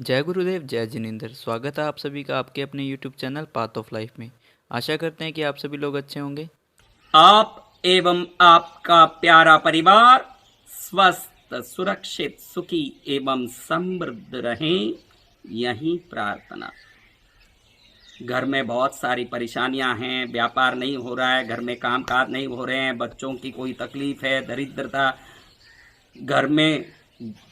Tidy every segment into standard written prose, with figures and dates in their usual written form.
जय गुरुदेव, जय जिनेंद्र। स्वागत है आप सभी का आपके अपने YouTube channel path of life में। आशा करते हैं कि आप सभी लोग अच्छे होंगे। आप एवं आपका प्यारा परिवार स्वस्थ, सुरक्षित, सुखी एवं समृद्ध रहें, यही प्रार्थना। घर में बहुत सारी परेशानियां हैं, व्यापार नहीं हो रहा है, घर में काम काज नहीं हो रहे हैं, बच्चों की कोई तकलीफ है, दरिद्रता घर में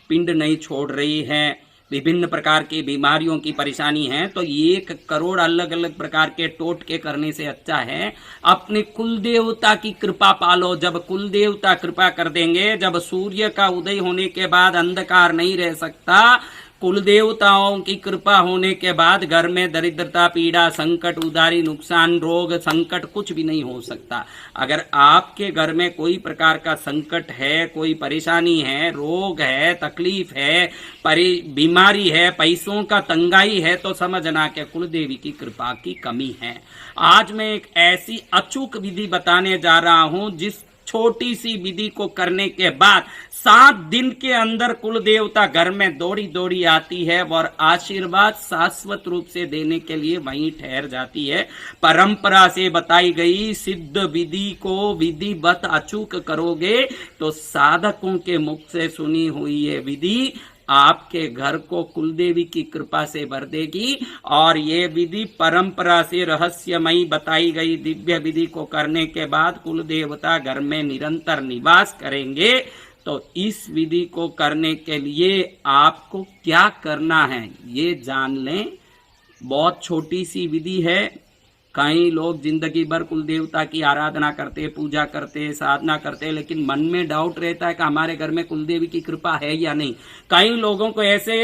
पिंड नहीं छोड़ रही है, विभिन्न प्रकार की बीमारियों की परेशानी है, तो 1 करोड़ अलग अलग प्रकार के टोटके करने से अच्छा है अपने कुल देवता की कृपा पालो। जब कुल देवता कृपा कर देंगे, जब सूर्य का उदय होने के बाद अंधकार नहीं रह सकता, कुल देवताओं की कृपा होने के बाद घर में दरिद्रता, पीड़ा, संकट, उधारी, नुकसान, रोग, संकट कुछ भी नहीं हो सकता। अगर आपके घर में कोई प्रकार का संकट है, कोई परेशानी है, रोग है, तकलीफ है, बीमारी है, पैसों का तंगाई है, तो समझना कि कुल देवी की कृपा की कमी है। आज मैं एक ऐसी अचूक विधि बताने जा रहा हूं जिस छोटी सी विधि को करने के बाद 7 दिन के अंदर कुल देवता घर में दौड़ी दौड़ी आती है और आशीर्वाद शाश्वत रूप से देने के लिए वहीं ठहर जाती है। परंपरा से बताई गई सिद्ध विधि को विधिवत अचूक करोगे तो साधकों के मुख से सुनी हुई ये विधि आपके घर को कुलदेवी की कृपा से भर देगी। और ये विधि परंपरा से रहस्यमयी बताई गई दिव्य विधि को करने के बाद कुल देवता घर में निरंतर निवास करेंगे। तो इस विधि को करने के लिए आपको क्या करना है ये जान लें। बहुत छोटी सी विधि है। कई लोग जिंदगी भर कुल देवता की आराधना करते, पूजा करते, साधना करते, लेकिन मन में डाउट रहता है कि हमारे घर में कुलदेवी की कृपा है या नहीं। कई लोगों को ऐसे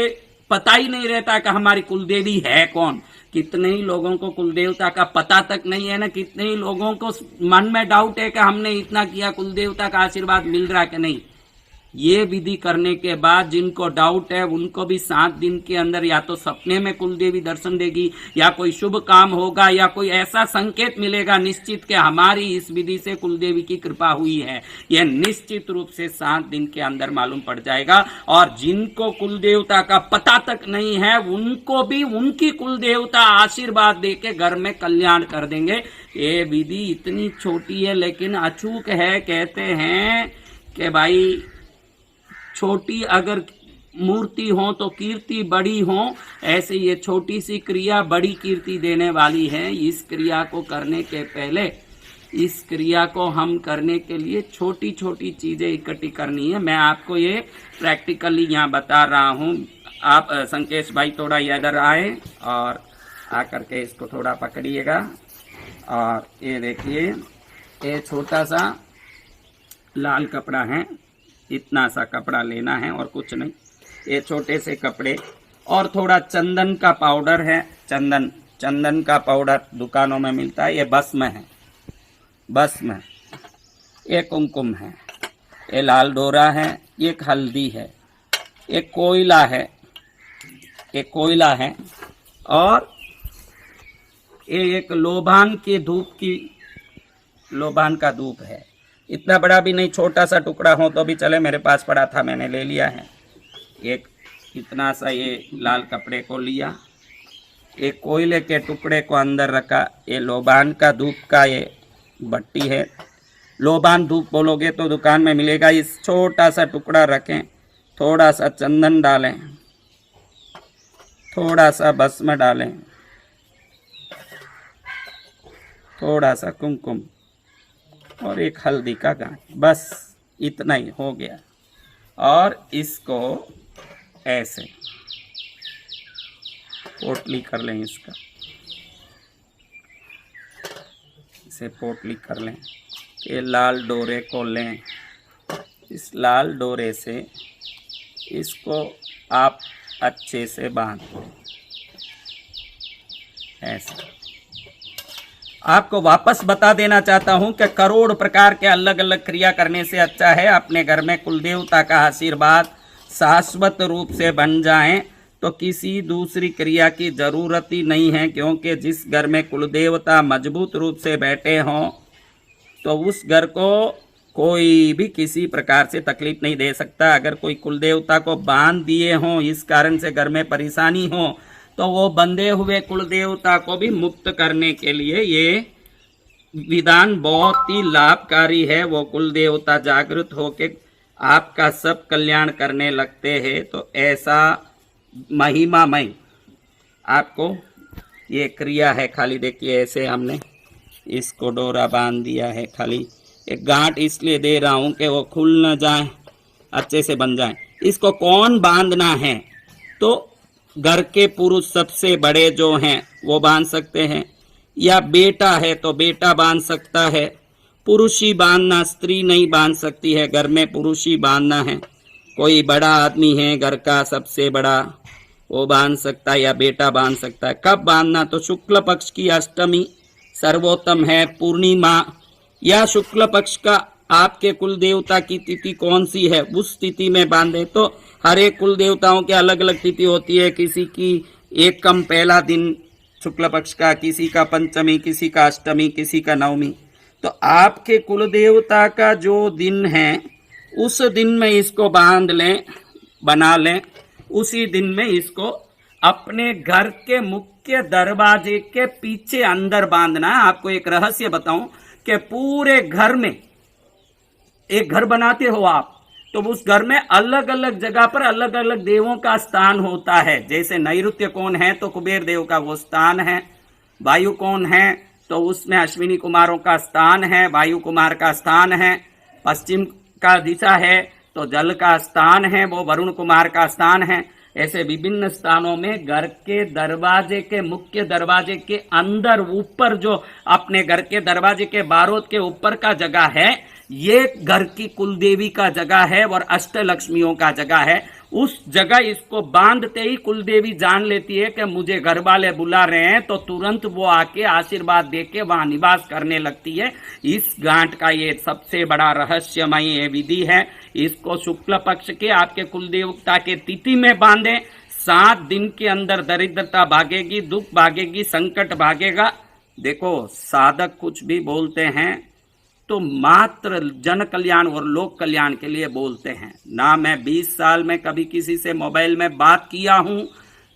पता ही नहीं रहता कि हमारी कुलदेवी है कौन। कितने ही लोगों को कुलदेवता का पता तक नहीं है ना, कितने ही लोगों को मन में डाउट है कि हमने इतना किया, कुलदेवता का आशीर्वाद मिल रहा कि नहीं। ये विधि करने के बाद जिनको डाउट है उनको भी 7 दिन के अंदर या तो सपने में कुलदेवी दर्शन देगी, या कोई शुभ काम होगा, या कोई ऐसा संकेत मिलेगा निश्चित कि हमारी इस विधि से कुलदेवी की कृपा हुई है। यह निश्चित रूप से 7 दिन के अंदर मालूम पड़ जाएगा। और जिनको कुलदेवता का पता तक नहीं है उनको भी उनकी कुलदेवता आशीर्वाद देके घर में कल्याण कर देंगे। ये विधि इतनी छोटी है लेकिन अचूक है। कहते हैं कि भाई छोटी अगर मूर्ति हो तो कीर्ति बड़ी हो, ऐसे ये छोटी सी क्रिया बड़ी कीर्ति देने वाली है। इस क्रिया को करने के पहले, इस क्रिया को हम करने के लिए छोटी छोटी चीजें इकट्ठी करनी है। मैं आपको ये प्रैक्टिकली यहाँ बता रहा हूँ। आप संकेश भाई थोड़ा इधर आए और आकर के इसको थोड़ा पकड़िएगा। और ये देखिए, ये छोटा सा लाल कपड़ा है, इतना सा कपड़ा लेना है और कुछ नहीं। ये छोटे से कपड़े और थोड़ा चंदन का पाउडर है। चंदन का पाउडर दुकानों में मिलता है। ये भस्म है, भस्म। ये कुमकुम है, ये लाल डोरा है, ये हल्दी है, ये कोयला है, ये कोयला है, और ये एक लोबान के धूप की, लोबान का धूप है। इतना बड़ा भी नहीं, छोटा सा टुकड़ा हो तो भी चले, मेरे पास पड़ा था मैंने ले लिया है। एक इतना सा ये लाल कपड़े को लिया, एक कोयले के टुकड़े को अंदर रखा। ये लोबान का धूप का ये भट्टी है। लोबान धूप बोलोगे तो दुकान में मिलेगा। इस छोटा सा टुकड़ा रखें, थोड़ा सा चंदन डालें, थोड़ा सा भस्म डालें, थोड़ा सा कुमकुम और एक हल्दी का गांठ, बस इतना ही हो गया। और इसको ऐसे पोटली कर लें, इसका इसे पोटली कर लें। ये लाल डोरे को लें, इस लाल डोरे से इसको आप अच्छे से बांध दें ऐसे। आपको वापस बता देना चाहता हूं कि करोड़ प्रकार के अलग अलग क्रिया करने से अच्छा है अपने घर में कुलदेवता का आशीर्वाद शाश्वत रूप से बन जाए तो किसी दूसरी क्रिया की जरूरत ही नहीं है। क्योंकि जिस घर में कुलदेवता मजबूत रूप से बैठे हों तो उस घर को कोई भी किसी प्रकार से तकलीफ नहीं दे सकता। अगर कोई कुल देवता को बांध दिए हों, इस कारण से घर में परेशानी हो, तो वो बंधे हुए कुल देवता को भी मुक्त करने के लिए ये विधान बहुत ही लाभकारी है। वो कुल देवता जागृत होके आपका सब कल्याण करने लगते हैं। तो ऐसा महिमामय आपको ये क्रिया है। खाली देखिए, ऐसे हमने इसको डोरा बांध दिया है। खाली एक गांठ इसलिए दे रहा हूं कि वो खुल न जाए, अच्छे से बन जाए। इसको कौन बांधना है? तो घर के पुरुष सबसे बड़े जो हैं वो बांध सकते हैं, या बेटा है तो बेटा बांध सकता है। पुरुष ही बांधना, स्त्री नहीं बांध सकती है। घर में पुरुष ही बांधना है। कोई बड़ा आदमी है घर का सबसे बड़ा, वो बांध सकता है, या बेटा बांध सकता है। कब बांधना? तो शुक्ल पक्ष की अष्टमी सर्वोत्तम है, पूर्णिमा, या शुक्ल पक्ष का आपके कुल देवता की तिथि कौन सी है उस तिथि में बांधे। तो हर एक कुल देवताओं की अलग अलग तिथि होती है। किसी की एक कम पहला दिन शुक्ल पक्ष का, किसी का पंचमी, किसी का अष्टमी, किसी का नवमी। तो आपके कुल देवता का जो दिन है उस दिन में इसको बांध लें, बना लें। उसी दिन में इसको अपने घर के मुख्य दरवाजे के पीछे अंदर बांधना है। आपको एक रहस्य बताऊं कि पूरे घर में एक घर बनाते हो आप, तो उस घर में अलग अलग जगह पर अलग अलग देवों का स्थान होता है। जैसे नैऋत्य कोण है तो कुबेर देव का वो स्थान है, वायु कोण है तो उसमें अश्विनी कुमारों का स्थान है, वायु कुमार का स्थान है। पश्चिम का दिशा है तो जल का स्थान है, वो वरुण कुमार का स्थान है। ऐसे विभिन्न स्थानों में घर के दरवाजे के मुख्य दरवाजे के अंदर ऊपर जो अपने घर के दरवाजे के बारोद के ऊपर का जगह है, ये घर की कुलदेवी का जगह है और अष्टलक्ष्मियों का जगह है। उस जगह इसको बांधते ही कुलदेवी जान लेती है कि मुझे घर वाले बुला रहे हैं, तो तुरंत वो आके आशीर्वाद देके वहां निवास करने लगती है। इस गांठ का ये सबसे बड़ा रहस्यमय ये विधि है। इसको शुक्ल पक्ष के आपके कुलदेवता के तिथि में बांधे। 7 दिन के अंदर दरिद्रता भागेगी, दुख भागेगी, संकट भागेगा। देखो, साधक कुछ भी बोलते हैं तो मात्र जन कल्याण और लोक कल्याण के लिए बोलते हैं। ना मैं 20 साल में कभी किसी से मोबाइल में बात किया हूं,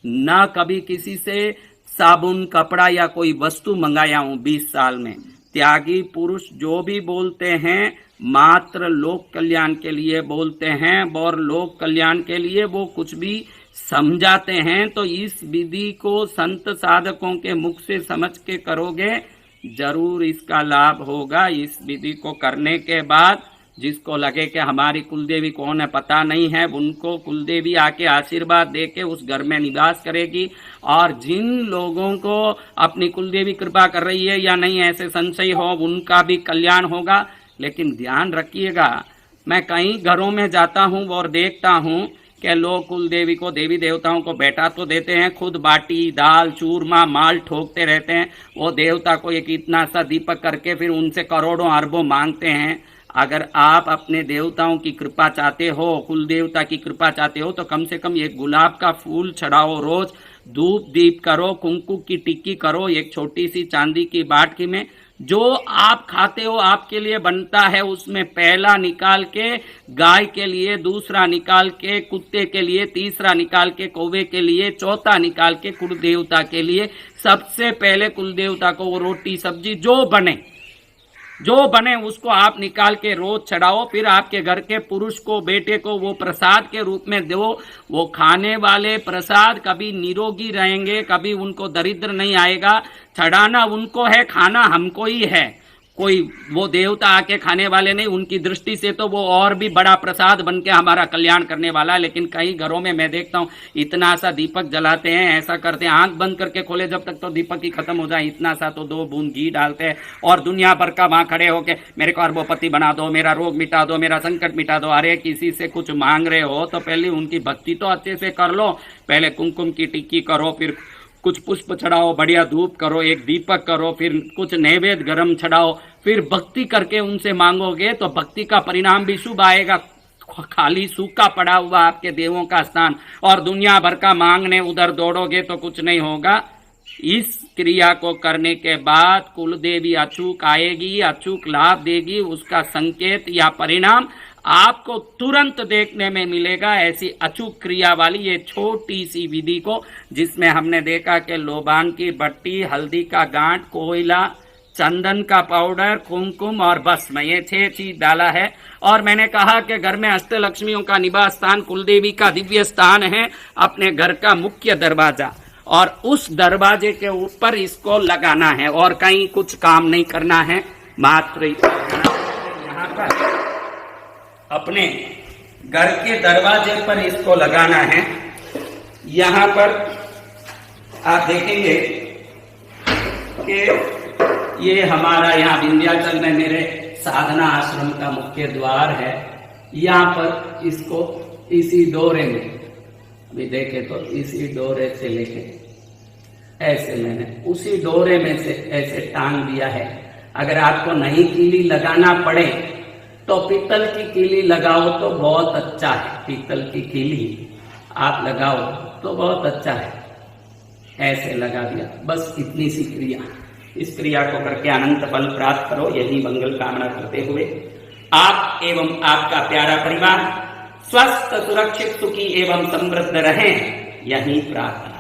ना कभी किसी से साबुन, कपड़ा या कोई वस्तु मंगाया हूं 20 साल में। त्यागी पुरुष जो भी बोलते हैं मात्र लोक कल्याण के लिए बोलते हैं, और लोक कल्याण के लिए वो कुछ भी समझाते हैं। तो इस विधि को संत साधकों के मुख से समझ के करोगे, जरूर इसका लाभ होगा। इस विधि को करने के बाद जिसको लगे कि हमारी कुलदेवी कौन है पता नहीं है, उनको कुलदेवी आके आशीर्वाद देके उस घर में निवास करेगी। और जिन लोगों को अपनी कुलदेवी कृपा कर रही है या नहीं ऐसे संशय हो, उनका भी कल्याण होगा। लेकिन ध्यान रखिएगा, मैं कई घरों में जाता हूं और देखता हूं कि लोग कुल देवी को, देवी देवताओं को बैठा तो देते हैं, खुद बाटी, दाल, चूरमा, माल ठोकते रहते हैं। वो देवता को एक इतना सा दीपक करके फिर उनसे करोड़ों अरबों मांगते हैं। अगर आप अपने देवताओं की कृपा चाहते हो, कुल देवता की कृपा चाहते हो, तो कम से कम एक गुलाब का फूल चढ़ाओ, रोज धूप दीप करो, कुंकू की टिक्की करो, एक छोटी सी चांदी की बाटकी में जो आप खाते हो आपके लिए बनता है, उसमें पहला निकाल के गाय के लिए, दूसरा निकाल के कुत्ते के लिए, तीसरा निकाल के कौवे के लिए, चौथा निकाल के कुल देवता के लिए। सबसे पहले कुल देवता को वो रोटी सब्जी जो बने उसको आप निकाल के रोज चढ़ाओ। फिर आपके घर के पुरुष को, बेटे को वो प्रसाद के रूप में दो। वो खाने वाले प्रसाद कभी निरोगी रहेंगे, कभी उनको दरिद्र नहीं आएगा। चढ़ाना उनको है, खाना हमको ही है। कोई वो देवता आके खाने वाले नहीं, उनकी दृष्टि से तो वो और भी बड़ा प्रसाद बन के हमारा कल्याण करने वाला है। लेकिन कई घरों में मैं देखता हूँ इतना सा दीपक जलाते हैं, ऐसा करते हैं, आंख बंद करके खोले जब तक तो दीपक ही खत्म हो जाए, इतना सा तो 2 बूंद घी डालते हैं और दुनिया भर का वहां खड़े होके मेरे को अरबोपति बना दो, मेरा रोग मिटा दो, मेरा संकट मिटा दो। अरे किसी से कुछ मांग रहे हो तो पहले उनकी भक्ति तो अच्छे से कर लो। पहले कुमकुम की टिक्की करो, फिर कुछ पुष्प चढ़ाओ, बढ़िया धूप करो, एक दीपक करो, फिर कुछ नैवेद्य गरम चढ़ाओ, फिर भक्ति करके उनसे मांगोगे तो भक्ति का परिणाम भी शुभ आएगा। खाली सूखा पड़ा हुआ आपके देवों का स्थान और दुनिया भर का मांगने उधर दौड़ोगे तो कुछ नहीं होगा। इस क्रिया को करने के बाद कुल देवी अचूक आएगी, अचूक लाभ देगी। उसका संकेत या परिणाम आपको तुरंत देखने में मिलेगा। ऐसी अचूक क्रिया वाली ये छोटी सी विधि को, जिसमें हमने देखा कि लोबान की बट्टी, हल्दी का गांठ, कोयला, चंदन का पाउडर, कुमकुम और भस्म, ये 6 चीज डाला है। और मैंने कहा कि घर में अष्टलक्ष्मियों का निवास स्थान, कुलदेवी का दिव्य स्थान है, अपने घर का मुख्य दरवाजा, और उस दरवाजे के ऊपर इसको लगाना है और कहीं कुछ काम नहीं करना है। मात्र यहाँ पर अपने घर के दरवाजे पर इसको लगाना है। यहाँ पर आप देखेंगे कि ये हमारा यहाँ विंध्याचल में मेरे साधना आश्रम का मुख्य द्वार है। यहाँ पर इसको इसी डोरे में, अभी देखे तो इसी डोरे से लेके ऐसे मैंने उसी डोरे में से ऐसे टांग दिया है। अगर आपको नई कीली लगाना पड़े तो पीतल की कीली लगाओ तो बहुत अच्छा है। पीतल की कीली आप लगाओ तो बहुत अच्छा है। ऐसे लगा दिया, बस इतनी सी क्रिया। इस क्रिया को करके अनंत फल प्राप्त करो, यही मंगल कामना करते हुए आप एवं आपका प्यारा परिवार स्वस्थ, सुरक्षित, सुखी एवं समृद्ध रहें, यही प्रार्थना।